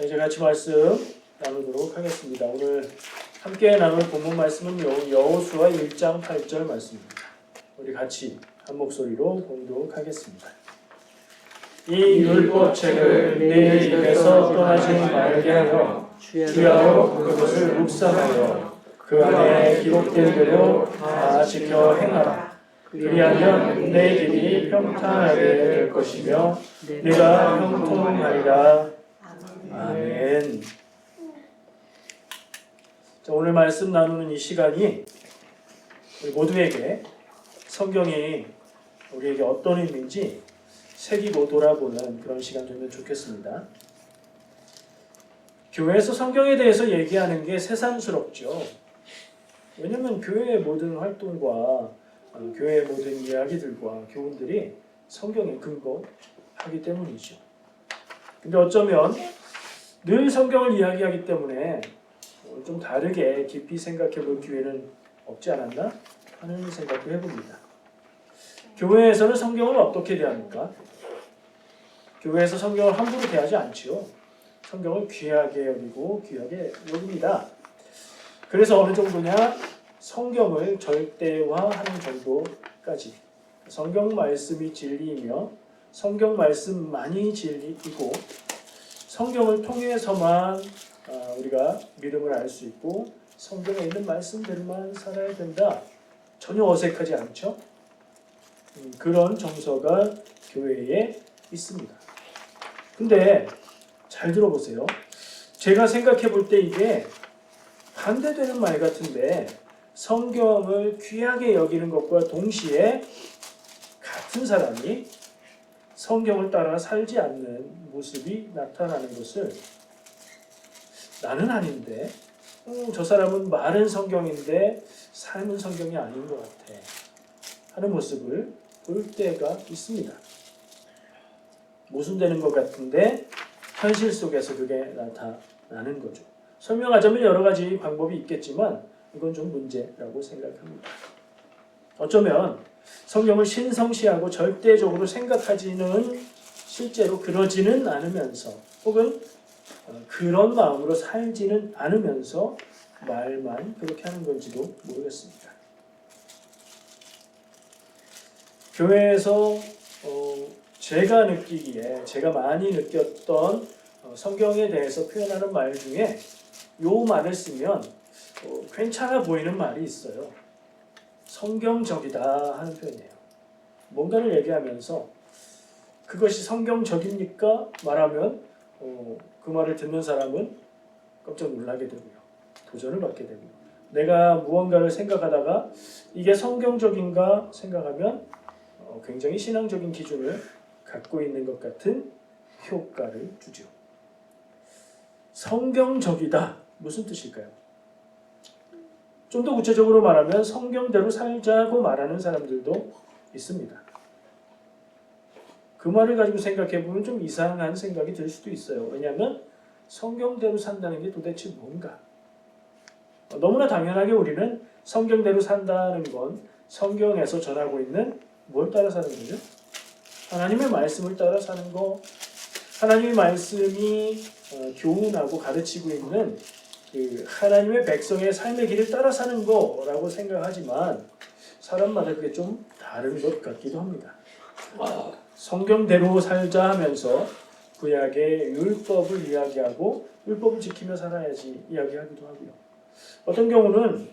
이제 같이 말씀 나누도록 하겠습니다. 오늘 함께 나눌 본문 말씀은 여호수아 1장 8절 말씀입니다. 우리 같이 한 목소리로 봉독 하겠습니다. 이 율법책을 내 입에서 떠나지 말게 하여 주야로 그것을 묵상하여 그 안에 기록된 대로 다 지켜 행하라. 그리하면 내 길이 평탄하게 될 것이며 내가 형통하리라. 아멘. 자, 오늘 말씀 나누는 이 시간이 우리 모두에게 성경이 우리에게 어떤 의미인지 새기고 돌아보는 그런 시간 되면 좋겠습니다. 교회에서 성경에 대해서 얘기하는 게 새삼스럽죠. 왜냐하면 교회의 모든 활동과 교회의 모든 이야기들과 교훈들이 성경에 근거하기 때문이죠. 근데 어쩌면 늘 성경을 이야기하기 때문에 좀 다르게 깊이 생각해 볼 기회는 없지 않았나 하는 생각도 해봅니다. 교회에서는 성경을 어떻게 대합니까? 교회에서 성경을 함부로 대하지 않지요. 성경을 귀하게 여기고 귀하게 여깁니다. 그래서 어느 정도냐? 성경을 절대화하는 정도까지. 성경 말씀이 진리이며 성경 말씀만이 진리이고 성경을 통해서만 우리가 믿음을 알 수 있고 성경에 있는 말씀들만 살아야 된다. 전혀 어색하지 않죠? 그런 정서가 교회에 있습니다. 근데 잘 들어보세요. 제가 생각해 볼 때 이게 반대되는 말 같은데 성경을 귀하게 여기는 것과 동시에 같은 사람이 성경을 따라 살지 않는 모습이 나타나는 것을 나는 아닌데 저 사람은 말은 성경인데 삶은 성경이 아닌 것 같아 하는 모습을 볼 때가 있습니다. 모순되는 것 같은데 현실 속에서 그게 나타나는 거죠. 설명하자면 여러 가지 방법이 있겠지만 이건 좀 문제라고 생각합니다. 어쩌면 성경을 신성시하고 절대적으로 생각하지는 실제로 그러지는 않으면서 혹은 그런 마음으로 살지는 않으면서 말만 그렇게 하는 건지도 모르겠습니다. 교회에서 제가 느끼기에 제가 많이 느꼈던 성경에 대해서 표현하는 말 중에 요 말을 쓰면 괜찮아 보이는 말이 있어요. 성경적이다 하는 표현이에요. 뭔가를 얘기하면서 그것이 성경적입니까? 말하면 그 말을 듣는 사람은 깜짝 놀라게 되고요. 도전을 받게 되고요. 내가 무언가를 생각하다가 이게 성경적인가 생각하면 굉장히 신앙적인 기준을 갖고 있는 것 같은 효과를 주죠. 성경적이다. 무슨 뜻일까요? 좀 더 구체적으로 말하면 성경대로 살자고 말하는 사람들도 있습니다. 그 말을 가지고 생각해보면 좀 이상한 생각이 들 수도 있어요. 왜냐하면 성경대로 산다는 게 도대체 뭔가? 너무나 당연하게 우리는 성경대로 산다는 건 성경에서 전하고 있는 뭘 따라 사는 거죠? 하나님의 말씀을 따라 사는 거. 하나님의 말씀이 교훈하고 가르치고 있는 그 하나님의 백성의 삶의 길을 따라 사는 거라고 생각하지만 사람마다 그게 좀 다른 것 같기도 합니다. 성경대로 살자 하면서 구약의 율법을 이야기하고 율법을 지키며 살아야지 이야기하기도 하고요. 어떤 경우는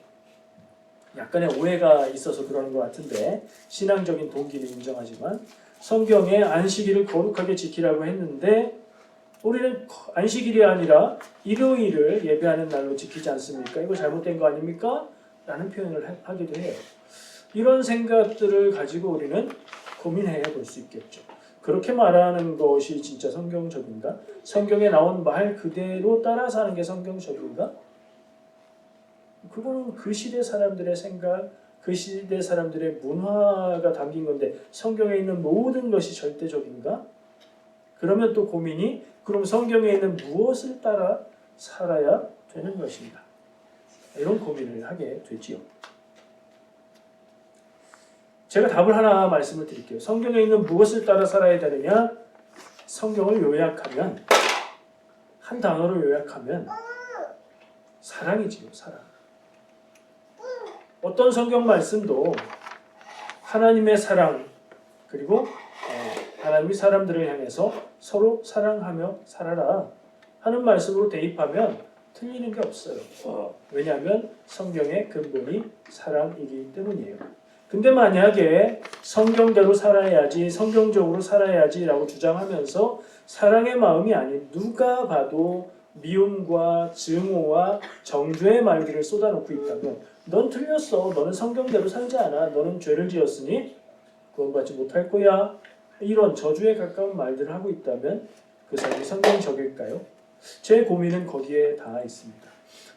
약간의 오해가 있어서 그러는 것 같은데 신앙적인 동기를 인정하지만 성경에 안식일을 거룩하게 지키라고 했는데 우리는 안식일이 아니라 일요일을 예배하는 날로 지키지 않습니까? 이거 잘못된 거 아닙니까? 라는 표현을 하기도 해요. 이런 생각들을 가지고 우리는 고민해 볼 수 있겠죠. 그렇게 말하는 것이 진짜 성경적인가? 성경에 나온 말 그대로 따라 사는 게 성경적인가? 그거는 그 시대 사람들의 생각, 그 시대 사람들의 문화가 담긴 건데 성경에 있는 모든 것이 절대적인가? 그러면 또 고민이 그럼 성경에 있는 무엇을 따라 살아야 되는 것인가? 이런 고민을 하게 되지요. 제가 답을 하나 말씀을 드릴게요. 성경에 있는 무엇을 따라 살아야 되느냐? 성경을 요약하면 한 단어로 요약하면 사랑이지요. 사랑. 어떤 성경 말씀도 하나님의 사랑 그리고 하나님이 사람들을 향해서 서로 사랑하며 살아라 하는 말씀으로 대입하면 틀리는 게 없어요. 왜냐하면 성경의 근본이 사랑이기 때문이에요. 근데 만약에 성경대로 살아야지, 성경적으로 살아야지라고 주장하면서 사랑의 마음이 아닌 누가 봐도 미움과 증오와 정죄의 말들을 쏟아놓고 있다면 넌 틀렸어. 너는 성경대로 살지 않아. 너는 죄를 지었으니 구원받지 못할 거야. 이런 저주에 가까운 말들을 하고 있다면 그 사람이 성경적일까요? 제 고민은 거기에 다 있습니다.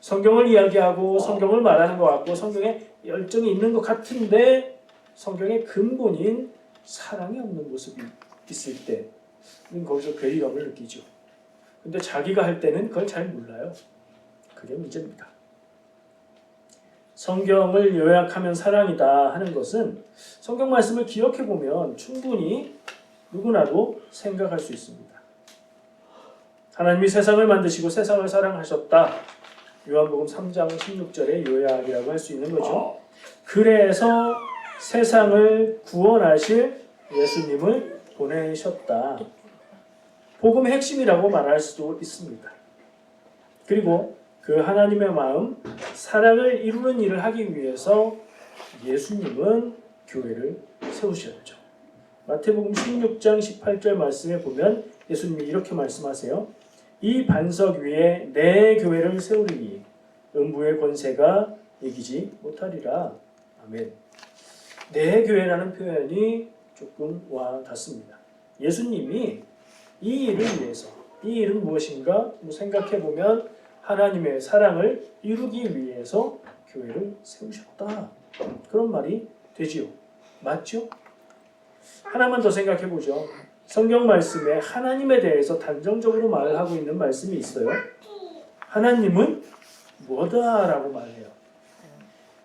성경을 이야기하고 성경을 말하는 것 같고 성경에 열정이 있는 것 같은데 성경의 근본인 사랑이 없는 모습이 있을 때는 거기서 괴리감을 느끼죠. 근데 자기가 할 때는 그걸 잘 몰라요. 그게 문제입니다. 성경을 요약하면 사랑이다 하는 것은 성경 말씀을 기억해 보면 충분히 누구나도 생각할 수 있습니다. 하나님이 세상을 만드시고 세상을 사랑하셨다. 요한복음 3장 16절의 요약이라고 할 수 있는 거죠. 그래서 세상을 구원하실 예수님을 보내셨다. 복음의 핵심이라고 말할 수도 있습니다. 그리고 그 하나님의 마음, 사랑을 이루는 일을 하기 위해서 예수님은 교회를 세우셨죠. 마태복음 16장 18절 말씀에 보면 예수님이 이렇게 말씀하세요. 이 반석 위에 내 교회를 세우리니 음부의 권세가 이기지 못하리라. 아멘. 내 교회라는 표현이 조금 와 닿습니다. 예수님이 이 일을 위해서, 이 일은 무엇인가 생각해 보면 하나님의 사랑을 이루기 위해서 교회를 세우셨다. 그런 말이 되지요. 맞죠? 하나만 더 생각해 보죠. 성경 말씀에 하나님에 대해서 단정적으로 말을 하고 있는 말씀이 있어요. 하나님은 뭐다라고 말해요.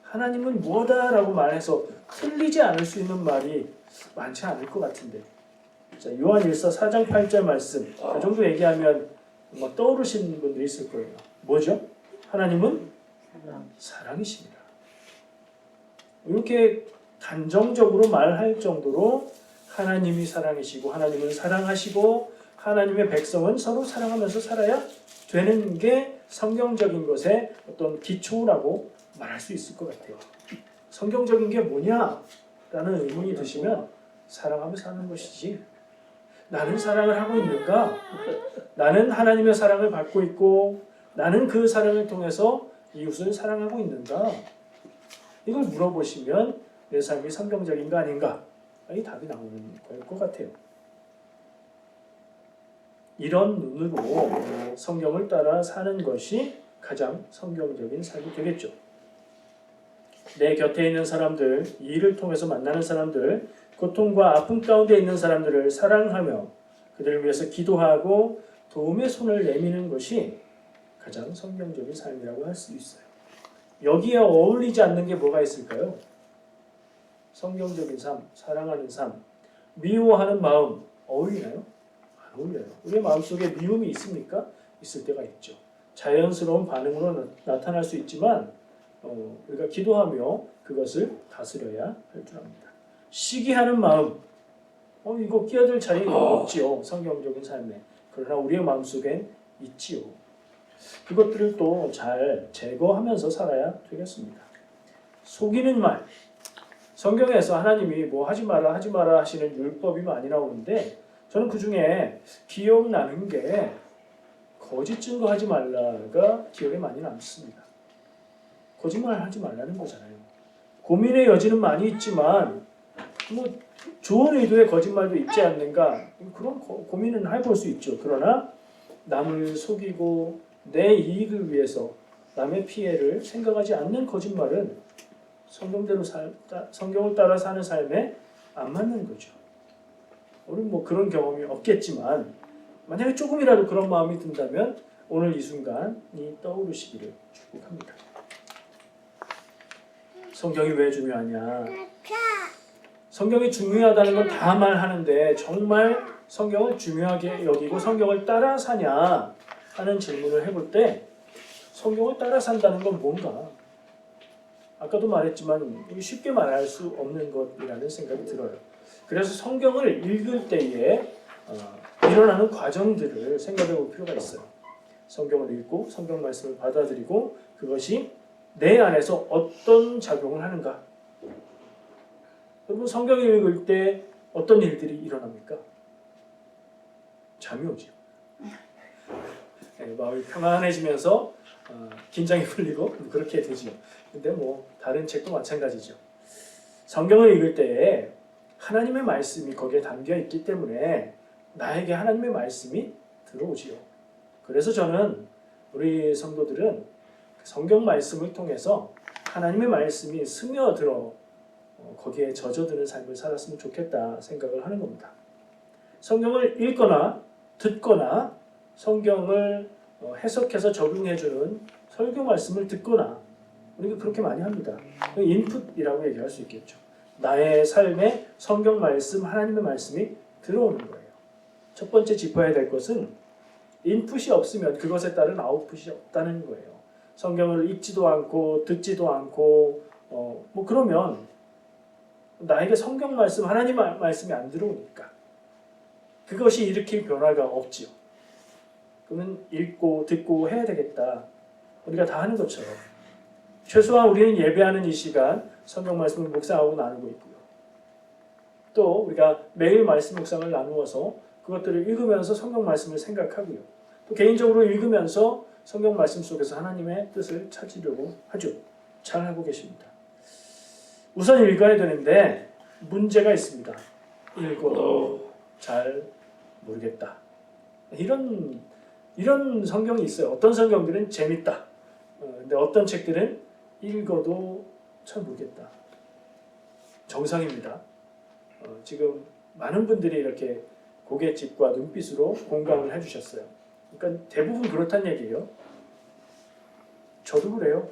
하나님은 뭐다라고 말해서 틀리지 않을 수 있는 말이 많지 않을 것 같은데. 자, 요한일서 4장 8절 말씀. 그 정도 얘기하면 떠오르시는 분들이 있을 거예요. 뭐죠? 하나님은 사랑이십니다. 이렇게 단정적으로 말할 정도로 하나님이 사랑이시고 하나님은 사랑하시고 하나님의 백성은 서로 사랑하면서 살아야 되는 게 성경적인 것의 어떤 기초라고 말할 수 있을 것 같아요. 성경적인 게 뭐냐? 라는 의문이 드시면 사랑하며 사는 것이지. 나는 사랑을 하고 있는가? 나는 하나님의 사랑을 받고 있고 나는 그 사랑을 통해서 이웃을 사랑하고 있는가? 이걸 물어보시면 내 삶이 성경적인가 아닌가? 이 답이 나오는 걸 것 같아요. 이런 눈으로 성경을 따라 사는 것이 가장 성경적인 삶이 되겠죠. 내 곁에 있는 사람들, 이 일을 통해서 만나는 사람들, 고통과 아픔 가운데 있는 사람들을 사랑하며 그들을 위해서 기도하고 도움의 손을 내미는 것이 가장 성경적인 삶이라고 할 수 있어요. 여기에 어울리지 않는 게 뭐가 있을까요? 성경적인 삶, 사랑하는 삶, 미워하는 마음 어울리나요? 안 어울려요. 우리의 마음속에 미움이 있습니까? 있을 때가 있죠. 자연스러운 반응으로 나타날 수 있지만 우리가 기도하며 그것을 다스려야 할 줄 압니다. 시기하는 마음, 이거 끼어들 자리가 없지요. 성경적인 삶에. 그러나 우리의 마음속엔 있지요. 그것들을 또 잘 제거하면서 살아야 되겠습니다. 속이는 말, 성경에서 하나님이 뭐 하지 마라 하시는 율법이 많이 나오는데 저는 그 중에 기억나는 게 거짓 증거하지 말라가 기억에 많이 남습니다. 거짓말 하지 말라는 거잖아요. 고민의 여지는 많이 있지만 뭐 좋은 의도의 거짓말도 있지 않는가? 그런 고민은 해볼 수 있죠. 그러나 남을 속이고 내 이익을 위해서 남의 피해를 생각하지 않는 거짓말은 성경을 따라 사는 삶에 안 맞는 거죠. 우리는 뭐 그런 경험이 없겠지만 만약에 조금이라도 그런 마음이 든다면 오늘 이 순간이 떠오르시기를 축복합니다. 성경이 왜 중요하냐? 성경이 중요하다는 건 다 말하는데 정말 성경을 중요하게 여기고 성경을 따라 사냐? 하는 질문을 해볼 때 성경을 따라 산다는 건 뭔가? 아까도 말했지만 쉽게 말할 수 없는 것이라는 생각이 들어요. 그래서 성경을 읽을 때에 일어나는 과정들을 생각해 볼 필요가 있어요. 성경을 읽고 성경 말씀을 받아들이고 그것이 내 안에서 어떤 작용을 하는가? 여러분 성경을 읽을 때 어떤 일들이 일어납니까? 잠이 오죠. 마음이 평안해지면서 긴장이 풀리고 그렇게 되죠. 근데 뭐 다른 책도 마찬가지죠. 성경을 읽을 때에 하나님의 말씀이 거기에 담겨 있기 때문에 나에게 하나님의 말씀이 들어오지요. 그래서 저는 우리 성도들은 성경 말씀을 통해서 하나님의 말씀이 스며들어 거기에 젖어드는 삶을 살았으면 좋겠다 생각을 하는 겁니다. 성경을 읽거나 듣거나 성경을 해석해서 적용해주는 설교 말씀을 듣거나 우리가 그렇게 많이 합니다. 인풋이라고 얘기할 수 있겠죠. 나의 삶에 성경 말씀, 하나님의 말씀이 들어오는 거예요. 첫 번째 짚어야 될 것은 인풋이 없으면 그것에 따른 아웃풋이 없다는 거예요. 성경을 읽지도 않고 듣지도 않고 뭐 그러면 나에게 성경 말씀, 하나님 말씀이 안 들어오니까 그것이 일으킬 변화가 없지요. 그러면 읽고 듣고 해야 되겠다. 우리가 다 하는 것처럼 최소한 우리는 예배하는 이 시간 성경 말씀을 묵상하고 나누고 있고요. 또 우리가 매일 말씀 묵상을 나누어서 그것들을 읽으면서 성경 말씀을 생각하고요. 또 개인적으로 읽으면서 성경 말씀 속에서 하나님의 뜻을 찾으려고 하죠. 잘하고 계십니다. 우선 읽어야 되는데 문제가 있습니다. 읽어도 잘 모르겠다. 이런 성경이 있어요. 어떤 성경들은 재밌다. 근데 어떤 책들은 읽어도 잘 모르겠다. 정상입니다. 지금 많은 분들이 이렇게 고갯짓과 눈빛으로 공감을 해주셨어요. 그러니까 대부분 그렇다는 얘기예요. 저도 그래요.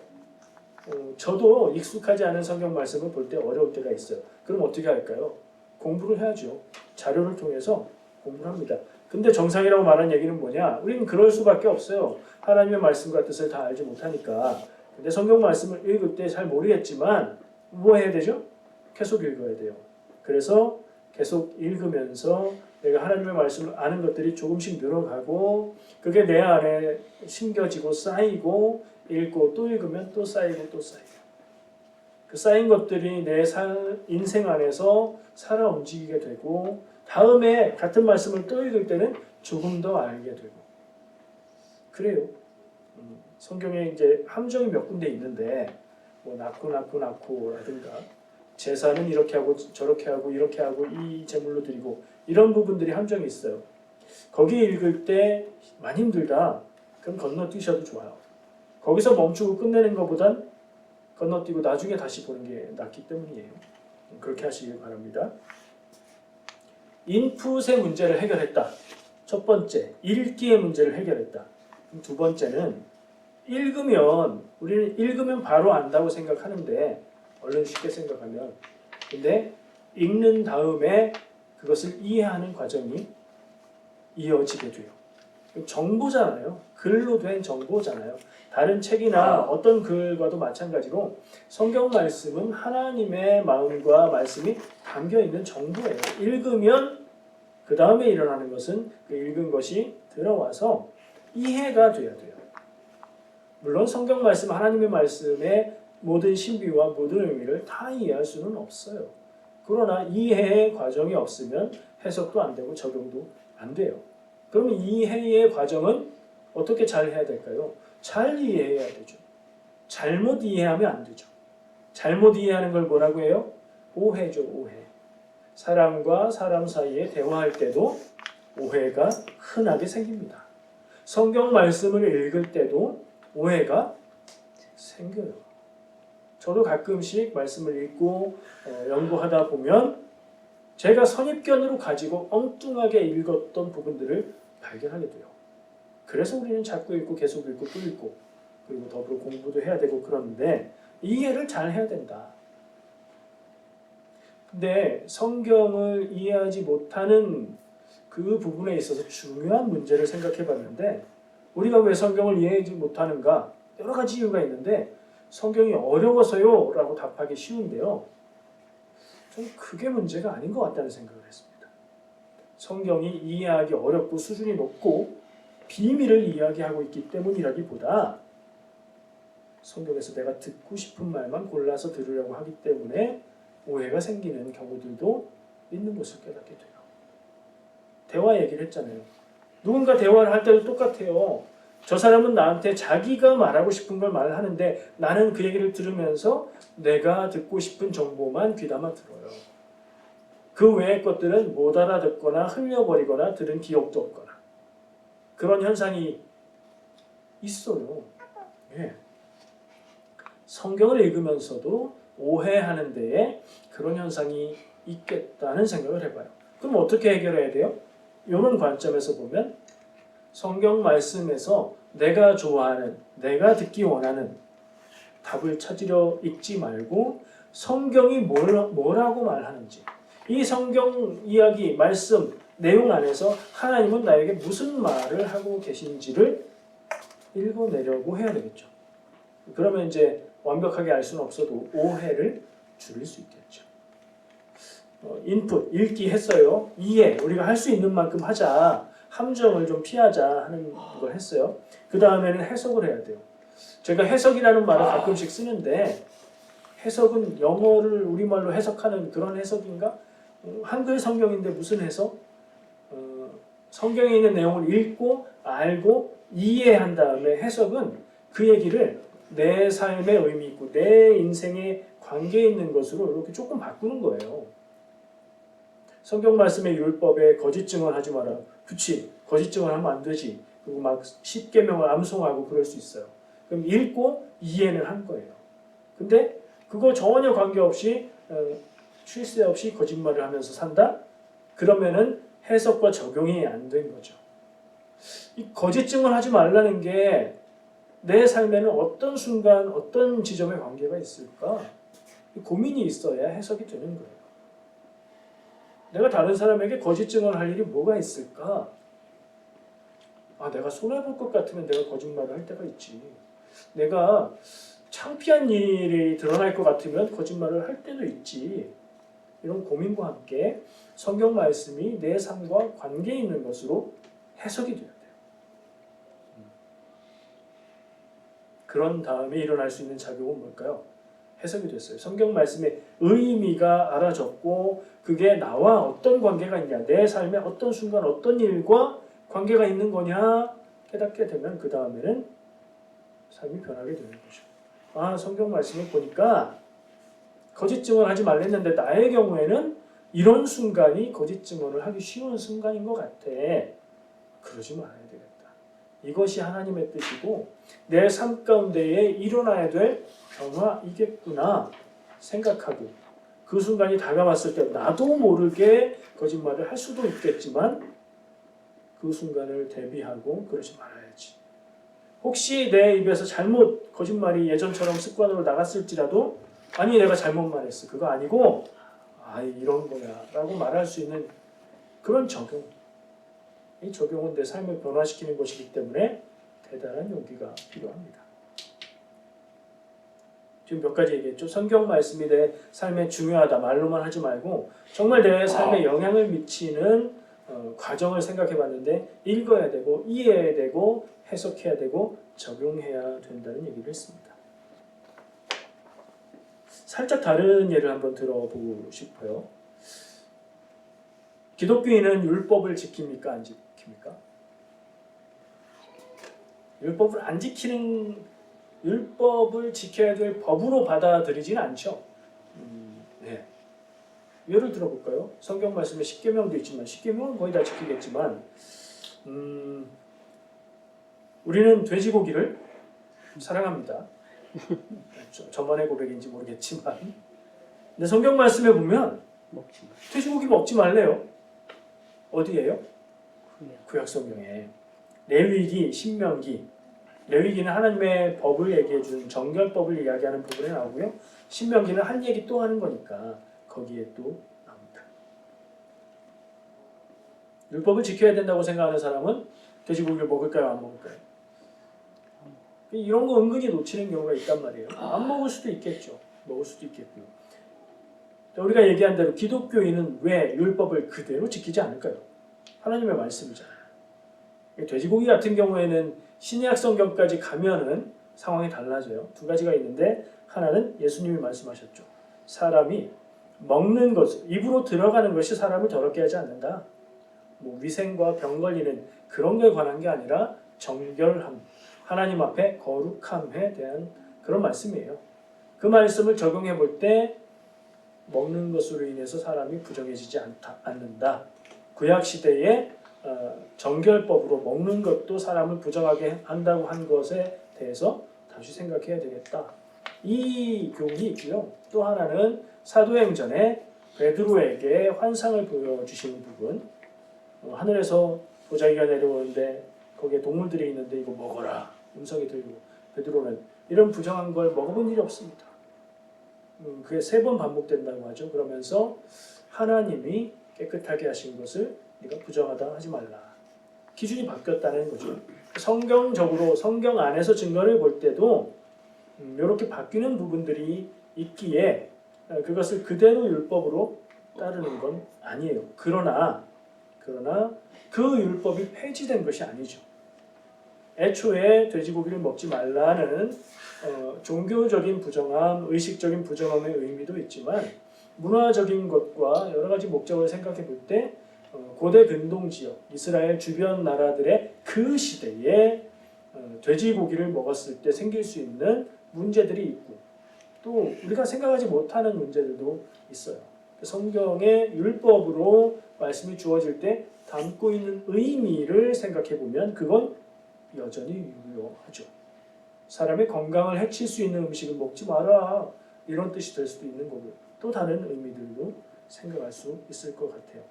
저도 익숙하지 않은 성경 말씀을 볼 때 어려울 때가 있어요. 그럼 어떻게 할까요? 공부를 해야죠. 자료를 통해서 공부를 합니다. 근데 정상이라고 말하는 얘기는 뭐냐? 우리는 그럴 수밖에 없어요. 하나님의 말씀과 뜻을 다 알지 못하니까. 근데 성경 말씀을 읽을 때 잘 모르겠지만 뭐 해야 되죠? 계속 읽어야 돼요. 그래서 계속 읽으면서 내가 하나님의 말씀을 아는 것들이 조금씩 늘어가고 그게 내 안에 심겨지고 쌓이고 읽고 또 읽으면 또 쌓이고 또 쌓이고 그 쌓인 것들이 내 인생 안에서 살아 움직이게 되고 다음에 같은 말씀을 또 읽을 때는 조금 더 알게 되고 그래요. 성경에 이제 함정이 몇 군데 있는데 뭐 낳고라든가 제사는 이렇게 하고 저렇게 하고 이렇게 하고 이 제물로 드리고 이런 부분들이 함정이 있어요. 거기 읽을 때 많이 힘들다. 그럼 건너뛰셔도 좋아요. 거기서 멈추고 끝내는 것보단 건너뛰고 나중에 다시 보는 게 낫기 때문이에요. 그렇게 하시길 바랍니다. 인풋의 문제를 해결했다. 첫 번째, 읽기의 문제를 해결했다. 두 번째는 우리는 읽으면 바로 안다고 생각하는데 얼른 쉽게 생각하면 근데 읽는 다음에 그것을 이해하는 과정이 이어지게 돼요. 정보잖아요. 글로 된 정보잖아요. 다른 책이나 어떤 글과도 마찬가지로 성경 말씀은 하나님의 마음과 말씀이 담겨있는 정보예요. 읽으면 그 다음에 일어나는 것은 그 읽은 것이 들어와서 이해가 돼야 돼요. 물론 성경 말씀, 하나님의 말씀의 모든 신비와 모든 의미를 다 이해할 수는 없어요. 그러나 이해의 과정이 없으면 해석도 안 되고 적용도 안 돼요. 그러면 이해의 과정은 어떻게 잘 해야 될까요? 잘 이해해야 되죠. 잘못 이해하면 안 되죠. 잘못 이해하는 걸 뭐라고 해요? 오해죠, 오해. 사람과 사람 사이에 대화할 때도 오해가 흔하게 생깁니다. 성경 말씀을 읽을 때도 오해가 생겨요. 저도 가끔씩 말씀을 읽고 연구하다 보면 제가 선입견으로 가지고 엉뚱하게 읽었던 부분들을 발견하게 돼요. 그래서 우리는 자꾸 읽고 계속 읽고 또 읽고 그리고 더불어 공부도 해야 되고 그러는데 이해를 잘 해야 된다. 근데 성경을 이해하지 못하는 그 부분에 있어서 중요한 문제를 생각해 봤는데 우리가 왜 성경을 이해하지 못하는가? 여러 가지 이유가 있는데 성경이 어려워서요 라고 답하기 쉬운데요. 저는 그게 문제가 아닌 것 같다는 생각을 했습니다. 성경이 이해하기 어렵고 수준이 높고 비밀을 이야기하고 있기 때문이라기보다 성경에서 내가 듣고 싶은 말만 골라서 들으려고 하기 때문에 오해가 생기는 경우들도 있는 것을 깨닫게 돼요. 대화 얘기를 했잖아요. 누군가 대화를 할 때도 똑같아요. 저 사람은 나한테 자기가 말하고 싶은 걸 말하는데 나는 그 얘기를 들으면서 내가 듣고 싶은 정보만 귀담아 들어요. 그 외의 것들은 못 알아듣거나 흘려버리거나 들은 기억도 없거나 그런 현상이 있어요. 예. 성경을 읽으면서도 오해하는 데에 그런 현상이 있겠다는 생각을 해봐요. 그럼 어떻게 해결해야 돼요? 이런 관점에서 보면 성경 말씀에서 내가 좋아하는, 내가 듣기 원하는 답을 찾으려 읽지 말고 성경이 뭐라고 말하는지 이 성경 이야기, 말씀, 내용 안에서 하나님은 나에게 무슨 말을 하고 계신지를 읽어내려고 해야 되겠죠. 그러면 이제 완벽하게 알 수는 없어도 오해를 줄일 수 있겠죠. 인풋, 읽기 했어요. 이해, 우리가 할 수 있는 만큼 하자. 함정을 좀 피하자 하는 걸 했어요. 그 다음에는 해석을 해야 돼요. 제가 해석이라는 말을 가끔씩 쓰는데 해석은 영어를 우리말로 해석하는 그런 해석인가? 한글 성경인데 무슨 해석? 성경에 있는 내용을 읽고 알고 이해한 다음에 해석은 그 얘기를 내 삶의 의미 있고 내 인생에 관계 있는 것으로 이렇게 조금 바꾸는 거예요. 성경 말씀의 율법에 거짓 증언하지 마라. 그치, 거짓 증언하면 안 되지. 그리고 막 십계명을 암송하고 그럴 수 있어요. 그럼 읽고 이해는 한 거예요. 근데 그거 전혀 관계없이 쉴 새 없이 거짓말을 하면서 산다? 그러면은 해석과 적용이 안 된 거죠. 이 거짓 증언하지 말라는 게 내 삶에는 어떤 순간 어떤 지점에 관계가 있을까? 고민이 있어야 해석이 되는 거예요. 내가 다른 사람에게 거짓 증언할 일이 뭐가 있을까? 내가 손해볼 것 같으면 내가 거짓말을 할 때가 있지. 내가 창피한 일이 드러날 것 같으면 거짓말을 할 때도 있지. 이런 고민과 함께 성경 말씀이 내 삶과 관계 있는 것으로 해석이 돼야 돼요. 그런 다음에 일어날 수 있는 작용은 뭘까요? 해석이 됐어요. 성경 말씀의 의미가 알아졌고 그게 나와 어떤 관계가 있냐, 내 삶의 어떤 순간 어떤 일과 관계가 있는 거냐 깨닫게 되면 그 다음에는 삶이 변하게 되는 거죠. 성경 말씀을 보니까 거짓 증언하지 말랬는데 나의 경우에는 이런 순간이 거짓 증언을 하기 쉬운 순간인 것 같아. 그러지 말아야 되겠다. 이것이 하나님의 뜻이고 내 삶 가운데에 일어나야 될 변화이겠구나 생각하고 그 순간이 다가왔을 때 나도 모르게 거짓말을 할 수도 있겠지만 그 순간을 대비하고 그러지 말아야지. 혹시 내 입에서 잘못 거짓말이 예전처럼 습관으로 나갔을지라도 아니 내가 잘못 말했어. 그거 아니고 이런 거야 라고 말할 수 있는 그런 적용. 이 적용은 내 삶을 변화시키는 것이기 때문에 대단한 용기가 필요합니다. 지금 몇 가지 얘기했죠. 성경 말씀이 내 삶에 중요하다. 말로만 하지 말고 정말 내 삶에 영향을 미치는 과정을 생각해 봤는데 읽어야 되고 이해해야 되고 해석해야 되고 적용해야 된다는 얘기를 했습니다. 살짝 다른 예를 한번 들어보고 싶어요. 기독교인은 율법을 지킵니까? 안 지킵니까? 율법을 지켜야 될 법으로 받아들이지는 않죠. 네. 예를 들어볼까요? 성경 말씀에 십계명도 있지만 십계명은 거의 다 지키겠지만 우리는 돼지고기를 사랑합니다. 저만의 고백인지 모르겠지만 근데 성경 말씀에 보면 돼지고기 먹지 말래요. 어디예요? 구약 성경에 레위기, 신명기. 레위기는 하나님의 법을 얘기해준 정결법을 이야기하는 부분에 나오고요. 신명기는 한 얘기 또 하는 거니까 거기에 또 나옵니다. 율법을 지켜야 된다고 생각하는 사람은 돼지고기를 먹을까요? 안 먹을까요? 이런 거 은근히 놓치는 경우가 있단 말이에요. 안 먹을 수도 있겠죠. 먹을 수도 있겠고요. 우리가 얘기한 대로 기독교인은 왜 율법을 그대로 지키지 않을까요? 하나님의 말씀이잖아요. 돼지고기 같은 경우에는 신약 성경까지 가면은 상황이 달라져요. 두 가지가 있는데 하나는 예수님이 말씀하셨죠. 사람이 먹는 것, 입으로 들어가는 것이 사람을 더럽게 하지 않는다. 뭐 위생과 병 걸리는 그런 거에 관한 게 아니라 정결함, 하나님 앞에 거룩함에 대한 그런 말씀이에요. 그 말씀을 적용해 볼 때 먹는 것으로 인해서 사람이 부정해지지 않는다. 구약 시대에 정결법으로 먹는 것도 사람을 부정하게 한다고 한 것에 대해서 다시 생각해야 되겠다. 이 교훈이 있고요. 또 하나는 사도행전에 베드로에게 환상을 보여주시는 부분. 하늘에서 보자기가 내려오는데 거기에 동물들이 있는데 이거 먹어라. 음성이 들고 베드로는 이런 부정한 걸 먹어본 일이 없습니다. 그게 3번 반복된다고 하죠. 그러면서 하나님이 깨끗하게 하신 것을 네가 부정하다 하지 말라. 기준이 바뀌었다는 거죠. 성경적으로 성경 안에서 증거를 볼 때도 이렇게 바뀌는 부분들이 있기에 그것을 그대로 율법으로 따르는 건 아니에요. 그러나 그 율법이 폐지된 것이 아니죠. 애초에 돼지고기를 먹지 말라는 종교적인 부정함, 의식적인 부정함의 의미도 있지만 문화적인 것과 여러 가지 목적을 생각해 볼 때 고대 근동 지역, 이스라엘 주변 나라들의 그 시대에 돼지고기를 먹었을 때 생길 수 있는 문제들이 있고 또 우리가 생각하지 못하는 문제들도 있어요. 성경의 율법으로 말씀이 주어질 때 담고 있는 의미를 생각해 보면 그건 여전히 유효하죠. 사람의 건강을 해칠 수 있는 음식을 먹지 마라 이런 뜻이 될 수도 있는 거고요. 또 다른 의미들도 생각할 수 있을 것 같아요.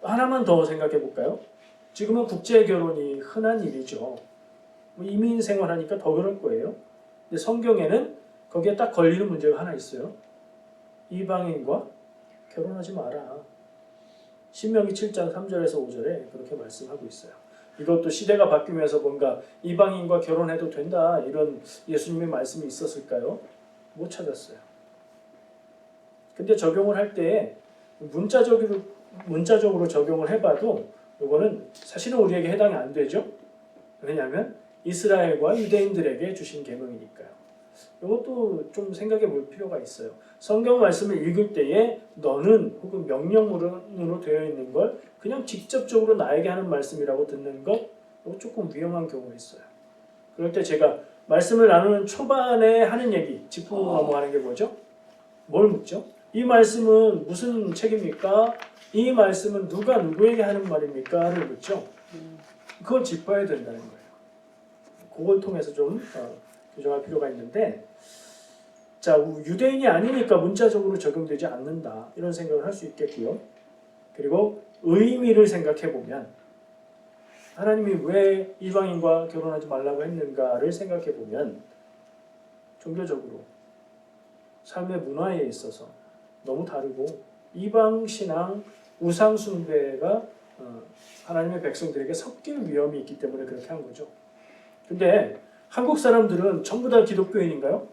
하나만 더 생각해 볼까요? 지금은 국제 결혼이 흔한 일이죠. 이민 생활하니까 더 그럴 거예요. 근데 성경에는 거기에 딱 걸리는 문제가 하나 있어요. 이방인과 결혼하지 마라. 신명기 7장 3절에서 5절에 그렇게 말씀하고 있어요. 이것도 시대가 바뀌면서 뭔가 이방인과 결혼해도 된다 이런 예수님의 말씀이 있었을까요? 못 찾았어요. 근데 적용을 할 때 문자적으로 적용을 해봐도 이거는 사실은 우리에게 해당이 안 되죠. 왜냐하면 이스라엘과 유대인들에게 주신 계명이니까요. 이것도 좀 생각해 볼 필요가 있어요. 성경 말씀을 읽을 때에 너는 혹은 명령문으로 되어 있는 걸 그냥 직접적으로 나에게 하는 말씀이라고 듣는 것 이거 조금 위험한 경우가 있어요. 그럴 때 제가 말씀을 나누는 초반에 하는 얘기 짚고 넘어가는 게 뭐죠? 뭘 묻죠? 이 말씀은 무슨 책입니까? 이 말씀은 누가 누구에게 하는 말입니까? 를 묻죠. 그걸 짚어야 된다는 거예요. 그걸 통해서 좀 교정할 필요가 있는데 자 유대인이 아니니까 문자적으로 적용되지 않는다 이런 생각을 할 수 있겠고요. 그리고 의미를 생각해 보면 하나님이 왜 이방인과 결혼하지 말라고 했는가를 생각해 보면 종교적으로 삶의 문화에 있어서 너무 다르고 이방 신앙 우상 숭배가 하나님의 백성들에게 섞일 위험이 있기 때문에 그렇게 한 거죠. 근데 한국 사람들은 전부 다 기독교인인가요?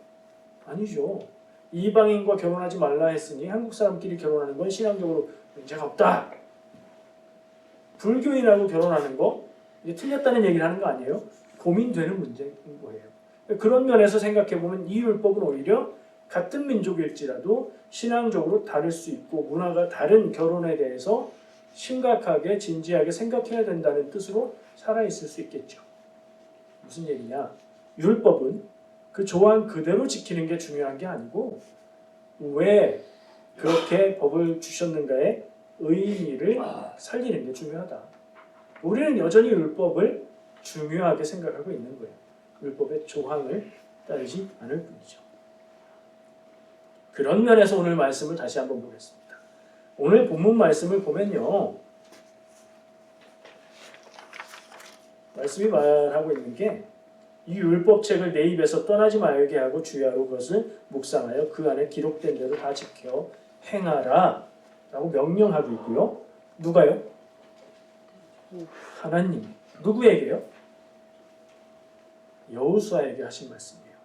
아니죠. 이방인과 결혼하지 말라 했으니 한국 사람끼리 결혼하는 건 신앙적으로 문제가 없다. 불교인하고 결혼하는 거 이게 틀렸다는 얘기를 하는 거 아니에요? 고민되는 문제인 거예요. 그런 면에서 생각해 보면 이 율법은 오히려 같은 민족일지라도 신앙적으로 다를 수 있고 문화가 다른 결혼에 대해서 심각하게 진지하게 생각해야 된다는 뜻으로 살아있을 수 있겠죠. 무슨 얘기냐? 율법은 그 조항 그대로 지키는 게 중요한 게 아니고 왜 그렇게 법을 주셨는가의 의미를 살리는 게 중요하다. 우리는 여전히 율법을 중요하게 생각하고 있는 거예요. 율법의 조항을 따르지 않을 뿐이죠. 그런 면에서 오늘 말씀을 다시 한번 보겠습니다. 오늘 본문 말씀을 보면요. 말씀이 말하고 있는 게 이 율법책을 내 입에서 떠나지 말게 하고 주야로 그것을 묵상하여 그 안에 기록된 대로 다 지켜 행하라 라고 명령하고 있고요. 누가요? 하나님. 누구에게요? 여호수아에게 하신 말씀이에요.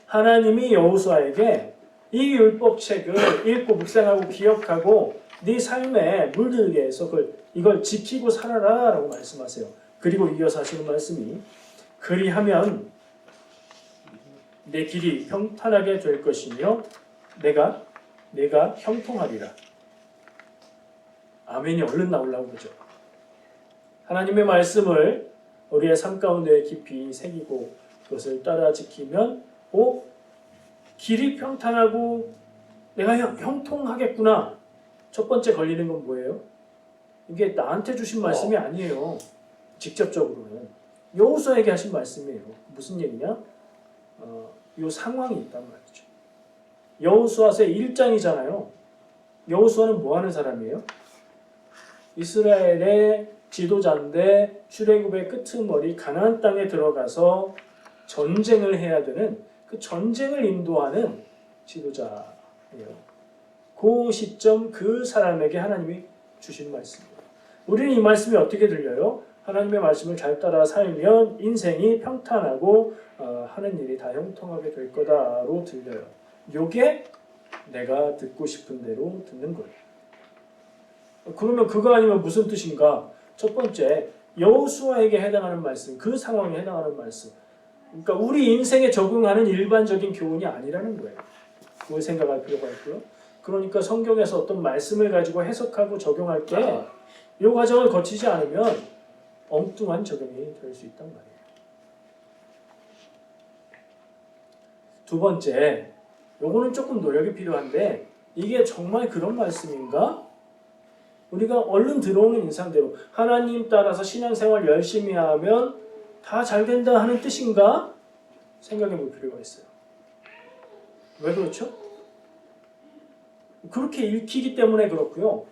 하나님이 여호수아에게 이 율법책을 읽고 묵상하고 기억하고 네 삶에 물들게 해서 이걸 지키고 살아라 라고 말씀하세요. 그리고 이어서 하시는 말씀이 그리하면 내 길이 평탄하게 될 것이며 내가 형통하리라. 아멘이 얼른 나오려고 그러죠. 하나님의 말씀을 우리의 삶 가운데 깊이 새기고 그것을 따라 지키면 길이 평탄하고 내가 형통하겠구나. 첫 번째 걸리는 건 뭐예요? 이게 나한테 주신 말씀이 아니에요. 직접적으로는 여호수아에게 하신 말씀이에요. 무슨 얘기냐? 이 상황이 있단 말이죠. 여호수아서 1장이잖아요. 여호수아는 뭐 하는 사람이에요? 이스라엘의 지도자인데 출애굽의 끄트머리 가나안 땅에 들어가서 전쟁을 해야 되는 그 전쟁을 인도하는 지도자예요. 그 시점 그 사람에게 하나님이 주신 말씀입니다. 우리는 이 말씀이 어떻게 들려요? 하나님의 말씀을 잘 따라 살면 인생이 평탄하고 하는 일이 다 형통하게 될 거다로 들려요. 요게 내가 듣고 싶은 대로 듣는 거예요. 그러면 그거 아니면 무슨 뜻인가? 첫 번째, 여호수아에게 해당하는 말씀, 그 상황에 해당하는 말씀. 그러니까 우리 인생에 적용하는 일반적인 교훈이 아니라는 거예요. 그걸 생각할 필요가 있고요. 그러니까 성경에서 어떤 말씀을 가지고 해석하고 적용할 때 이 과정을 거치지 않으면 엉뚱한 적용이 될 수 있단 말이에요. 두 번째, 요거는 조금 노력이 필요한데 이게 정말 그런 말씀인가? 우리가 얼른 들어오는 인상대로 하나님 따라서 신앙생활 열심히 하면 다 잘 된다 하는 뜻인가? 생각해 볼 필요가 있어요. 왜 그렇죠? 그렇게 읽히기 때문에 그렇고요.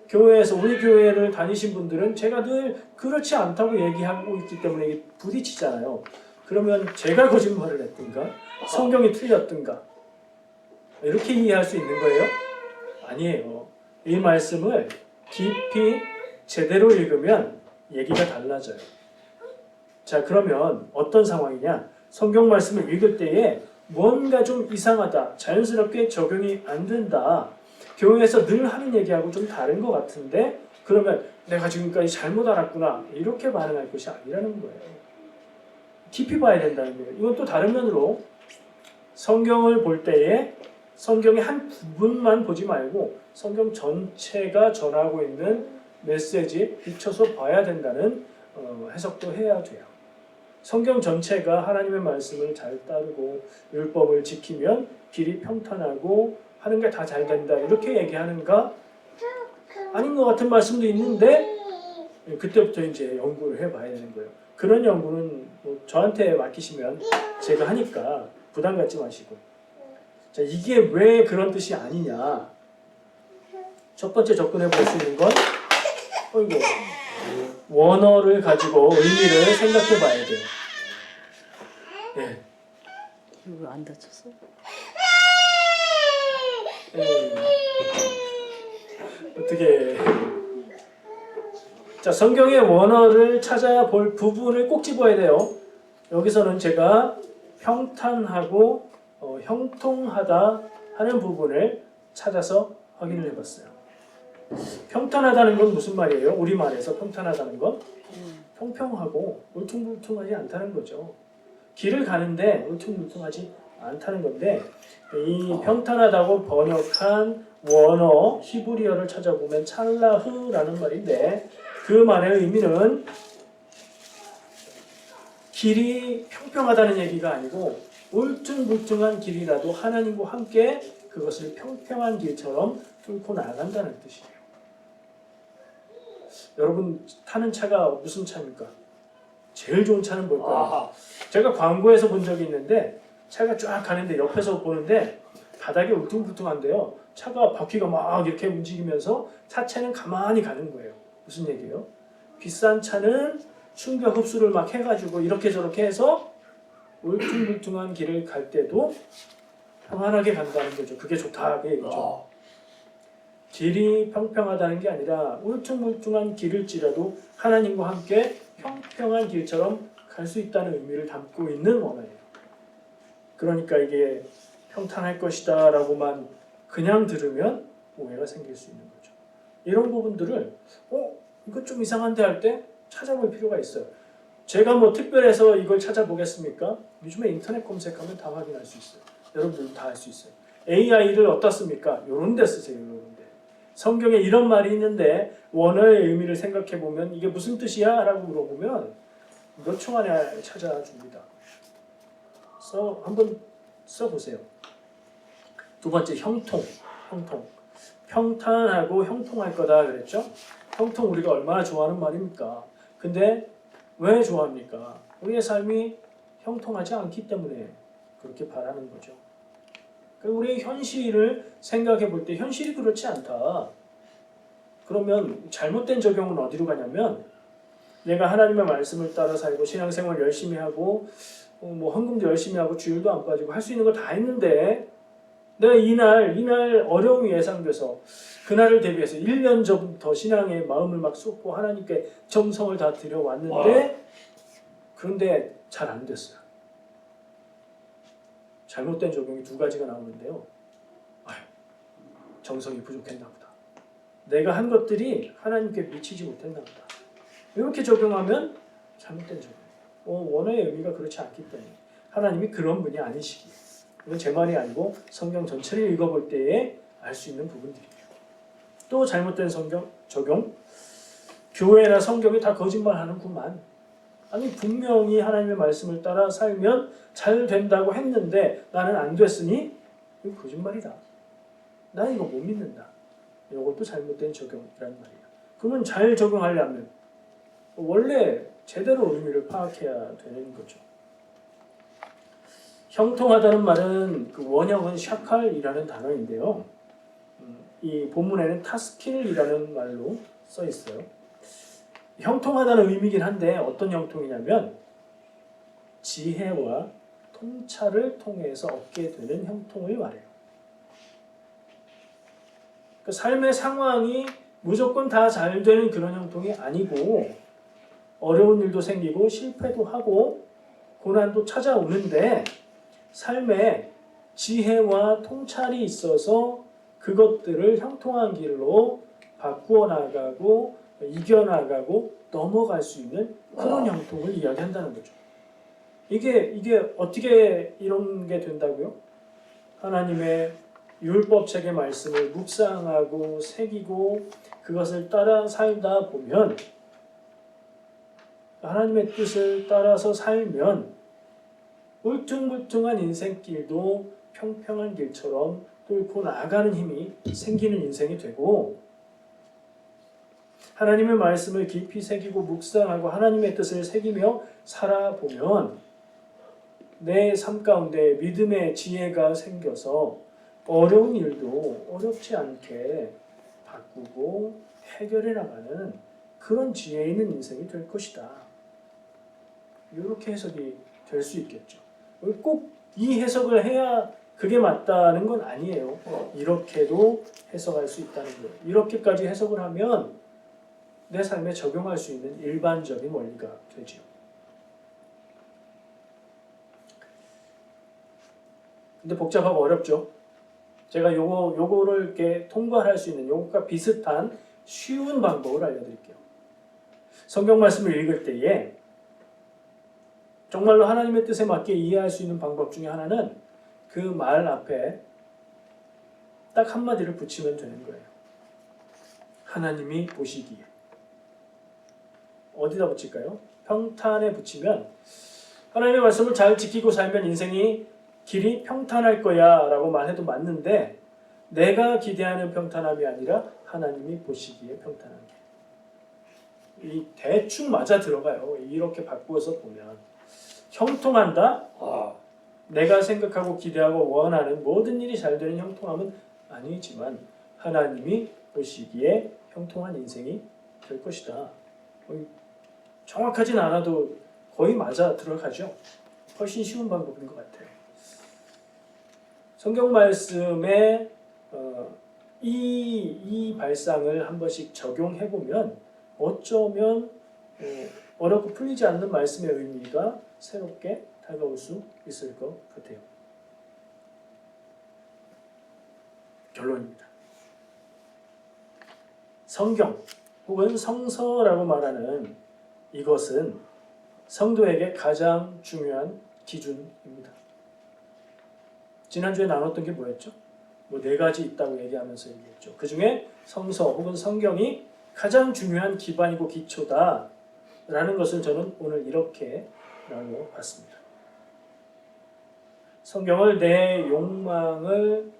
교회에서 우리 교회를 다니신 분들은 제가 늘 그렇지 않다고 얘기하고 있기 때문에 부딪히잖아요. 그러면 제가 거짓말을 했든가 성경이 틀렸든가 이렇게 이해할 수 있는 거예요? 아니에요. 이 말씀을 깊이 제대로 읽으면 얘기가 달라져요. 자, 그러면 어떤 상황이냐? 성경 말씀을 읽을 때에 뭔가 좀 이상하다, 자연스럽게 적용이 안 된다, 교회에서 늘 하는 얘기하고 좀 다른 것 같은데 그러면 내가 지금까지 잘못 알았구나 이렇게 반응할 것이 아니라는 거예요. 깊이 봐야 된다는 거예요. 이건 또 다른 면으로 성경을 볼 때에 성경의 한 부분만 보지 말고 성경 전체가 전하고 있는 메시지에 비춰서 봐야 된다는 해석도 해야 돼요. 성경 전체가 하나님의 말씀을 잘 따르고 율법을 지키면 길이 평탄하고 하는 게 다 잘 된다 이렇게 얘기하는가? 아닌 것 같은 말씀도 있는데 그때부터 이제 연구를 해봐야 되는 거예요. 그런 연구는 뭐 저한테 맡기시면 제가 하니까 부담 갖지 마시고. 자, 이게 왜 그런 뜻이 아니냐? 첫 번째 접근해 볼 수 있는 건 원어를 가지고 의미를 생각해 봐야 돼요. 예. 왜 안 다쳤어? 어떻게 자, 성경의 원어를 찾아볼 부분을 꼭 집어야 돼요. 여기서는 제가 평탄하고 형통하다 하는 부분을 찾아서 확인을 해봤어요. 평탄하다는 건 무슨 말이에요? 우리말에서 평탄하다는 건 평평하고 울퉁불퉁하지 않다는 거죠. 길을 가는데 울퉁불퉁하지 않다는 건데 이 평탄하다고 번역한 원어 히브리어를 찾아보면 찰라흐라는 말인데 그 말의 의미는 길이 평평하다는 얘기가 아니고 울퉁불퉁한 길이라도 하나님과 함께 그것을 평평한 길처럼 뚫고 나간다는 뜻이에요. 여러분 타는 차가 무슨 차입니까? 제일 좋은 차는 뭘까요? 제가 광고에서 본 적이 있는데 차가 쫙 가는데 옆에서 보는데 바닥이 울퉁불퉁한데요. 차가 바퀴가 막 이렇게 움직이면서 차체는 가만히 가는 거예요. 무슨 얘기예요? 비싼 차는 충격 흡수를 막 해가지고 이렇게 저렇게 해서 울퉁불퉁한 길을 갈 때도 평안하게 간다는 거죠. 그게 좋다 그 얘기죠. 길이 평평하다는 게 아니라 울퉁불퉁한 길일지라도 하나님과 함께 평평한 길처럼 갈 수 있다는 의미를 담고 있는 원어예요. 그러니까 이게 평탄할 것이다 라고만 그냥 들으면 오해가 생길 수 있는 거죠. 이런 부분들을 이거 좀 이상한데 할 때 찾아볼 필요가 있어요. 제가 뭐 특별해서 이걸 찾아보겠습니까? 요즘에 인터넷 검색하면 다 확인할 수 있어요. 여러분들도 다 할 수 있어요. AI를 어디다 씁니까? 요런 데 쓰세요. 요런 데. 성경에 이런 말이 있는데 원어의 의미를 생각해 보면 이게 무슨 뜻이야? 라고 물어보면 몇 초 만에 찾아줍니다. 그래서 한번 써보세요. 두 번째, 형통. 평탄하고 형통할 거다 그랬죠? 형통 우리가 얼마나 좋아하는 말입니까? 근데 왜 좋아합니까? 우리의 삶이 형통하지 않기 때문에 그렇게 바라는 거죠. 우리의 현실을 생각해 볼 때 현실이 그렇지 않다. 그러면 잘못된 적용은 어디로 가냐면 내가 하나님의 말씀을 따라 살고 신앙생활 열심히 하고 뭐 헌금도 열심히 하고 주일도 안 빠지고 할 수 있는 거 다 했는데 내가 이날 어려움이 예상돼서 그날을 대비해서 1년 전부터 신앙의 마음을 막 쏟고 하나님께 정성을 다 들여왔는데 그런데 잘 안 됐어요. 잘못된 적용이 두 가지가 나오는데요. 정성이 부족했나 보다. 내가 한 것들이 하나님께 미치지 못했나 보다. 이렇게 적용하면 잘못된 적용. 원어의 의미가 그렇지 않기 때문에 하나님이 그런 분이 아니시기에. 이건 제 말이 아니고 성경 전체를 읽어볼 때에 알 수 있는 부분들이에요. 또 잘못된 성경 적용. 교회나 성경이 다 거짓말하는구만. 아니 분명히 하나님의 말씀을 따라 살면 잘 된다고 했는데 나는 안 됐으니 이거 거짓말이다. 나 이거 못 믿는다. 이것도 잘못된 적용이란 말이야. 그러면 잘 적용하려면 원래 제대로 의미를 파악해야 되는 거죠. 형통하다는 말은 그 원형은 샤칼이라는 단어인데요. 이 본문에는 타스킬이라는 말로 써 있어요. 형통하다는 의미긴 한데 어떤 형통이냐면 지혜와 통찰을 통해서 얻게 되는 형통을 말해요. 그 삶의 상황이 무조건 다 잘 되는 그런 형통이 아니고 어려운 일도 생기고 실패도 하고 고난도 찾아오는데 삶에 지혜와 통찰이 있어서 그것들을 형통한 길로 바꾸어 나가고 이겨나가고 넘어갈 수 있는 그런 형통을 이야기한다는 거죠. 이게 어떻게 이런 게 된다고요? 하나님의 율법책의 말씀을 묵상하고 새기고 그것을 따라 살다 보면 하나님의 뜻을 따라서 살면 울퉁불퉁한 인생길도 평평한 길처럼 뚫고 나아가는 힘이 생기는 인생이 되고 하나님의 말씀을 깊이 새기고 묵상하고 하나님의 뜻을 새기며 살아보면 내 삶 가운데 믿음의 지혜가 생겨서 어려운 일도 어렵지 않게 바꾸고 해결해 나가는 그런 지혜 있는 인생이 될 것이다. 이렇게 해석이 될 수 있겠죠. 꼭 이 해석을 해야 그게 맞다는 건 아니에요. 이렇게도 해석할 수 있다는 거예요. 이렇게까지 해석을 하면 내 삶에 적용할 수 있는 일반적인 원리가 되죠. 근데 복잡하고 어렵죠. 제가 요거를 이렇게 통과할 수 있는 요것과 비슷한 쉬운 방법을 알려드릴게요. 성경 말씀을 읽을 때에 정말로 하나님의 뜻에 맞게 이해할 수 있는 방법 중에 하나는 그 말 앞에 딱 한마디를 붙이면 되는 거예요. 하나님이 보시기에. 어디다 붙일까요? 평탄에 붙이면 하나님의 말씀을 잘 지키고 살면 인생이 길이 평탄할 거야 라고 말해도 맞는데 내가 기대하는 평탄함이 아니라 하나님이 보시기에 평탄한 게. 이 대충 맞아 들어가요. 이렇게 바꾸어서 보면. 형통한다? 내가 생각하고 기대하고 원하는 모든 일이 잘 되는 형통함은 아니지만 하나님이 보시기에 형통한 인생이 될 것이다. 정확하진 않아도 거의 맞아 들어가죠. 훨씬 쉬운 방법인 것 같아요. 성경 말씀에 이 발상을 한 번씩 적용해 보면 어쩌면 어렵고 풀리지 않는 말씀의 의미가 새롭게 다가올 수 있을 것 같아요. 결론입니다. 성경 혹은 성서라고 말하는 이것은 성도에게 가장 중요한 기준입니다. 지난주에 나눴던 게 뭐였죠? 뭐 4가지 있다고 얘기하면서 얘기했죠. 그 중에 성서 혹은 성경이 가장 중요한 기반이고 기초다라는 것을 저는 오늘 이렇게 나눠봤습니다. 성경을 내 욕망을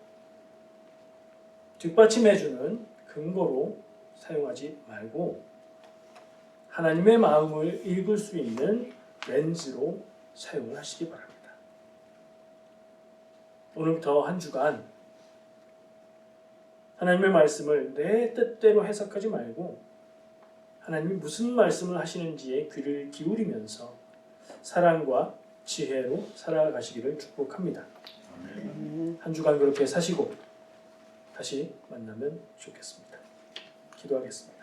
뒷받침해주는 근거로 사용하지 말고 하나님의 마음을 읽을 수 있는 렌즈로 사용을 하시기 바랍니다. 오늘부터 한 주간 하나님의 말씀을 내 뜻대로 해석하지 말고 하나님이 무슨 말씀을 하시는지에 귀를 기울이면서 사랑과 지혜로 살아가시기를 축복합니다. 한 주간 그렇게 사시고 다시 만나면 좋겠습니다. 기도하겠습니다.